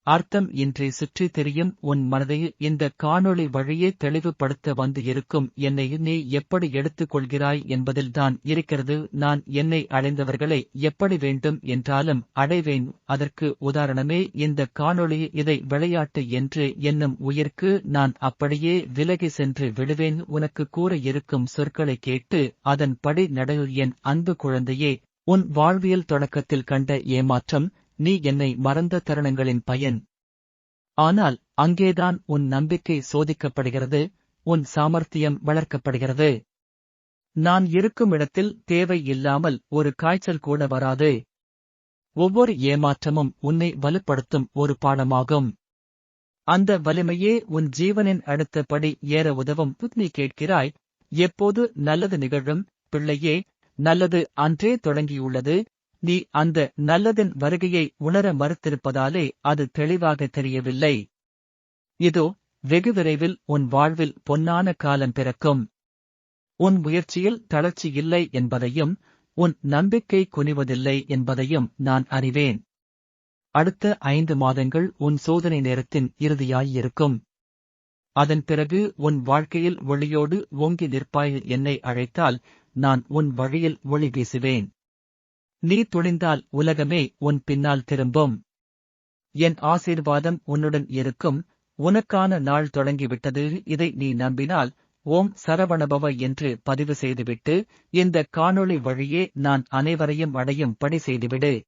அர்த்தம் இன்றி சுற்றித் திரியும் உன் மனதை இந்த காணொளி வழியே தெளிவுபடுத்த வந்து இருக்கும் என்னை நீ எப்படி எடுத்துக் கொள்கிறாய் என்பதில்தான் இருக்கிறது. நான் என்னை அடைந்தவர்களை எப்படி வேண்டும் என்றாலும் அடைவேன். அதற்கு உதாரணமே இந்த காணொளி. இதை விளையாட்டு என்று என்னும் உயிர்க்கு நான் அப்படியே விலகி சென்று விடுவேன். உனக்கு கூற இருக்கும் சொற்களை கேட்டு அதன்படி நட. என் அன்பு குழந்தையே, உன் வாழ்வியல் தொடக்கத்தில் கண்ட ஏமாற்றம் நீ என்னை மறந்த தருணங்களின் பயன். ஆனால் அங்கேதான் உன் நம்பிக்கை சோதிக்கப்படுகிறது, உன் சாமர்த்தியம் வளர்க்கப்படுகிறது. நான் இருக்கும் இடத்தில் தேவை இல்லாமல் ஒரு காய்ச்சல் கூட வராது. ஒவ்வொரு ஏமாற்றமும் உன்னை வலுப்படுத்தும் ஒரு பாடமாகும். அந்த வலிமையே உன் ஜீவனின் அடுத்த படி ஏற உதவும். நீ கேட்கிறாய், எப்போது நல்லது நிகழும் பிள்ளையே? நல்லது அன்றே தொடங்கியுள்ளது. நீ அந்த நல்லதின் வருகையை உணர மறுத்திருப்பதாலே அது தெளிவாக தெரியவில்லை. இதோ வெகு விரைவில் உன் வாழ்வில் பொன்னான காலம் பிறக்கும். உன் முயற்சியில் தளர்ச்சி இல்லை என்பதையும் உன் நம்பிக்கை குனிவதில்லை என்பதையும் நான் அறிவேன். அடுத்த 5 மாதங்கள் உன் சோதனை நேரத்தின் இறுதியாயிருக்கும். அதன் பிறகு உன் வாழ்க்கையில் ஒளியோடு ஓங்கி நிற்பாய். என்னை அழைத்தால் நான் உன் வழியில் ஒளி வீசுவேன். நீ துணிந்தால் உலகமே உன் பின்னால் திரும்பும். என் ஆசீர்வாதம் உன்னுடன் இருக்கும். உனக்கான நாள் தொடங்கிவிட்டது. இதை நீ நம்பினால் ஓம் சரவணபவ என்று பதிவு செய்துவிட்டு இந்த காணொளி வழியே நான் அனைவரையும் அடையும் படி செய்துவிடு.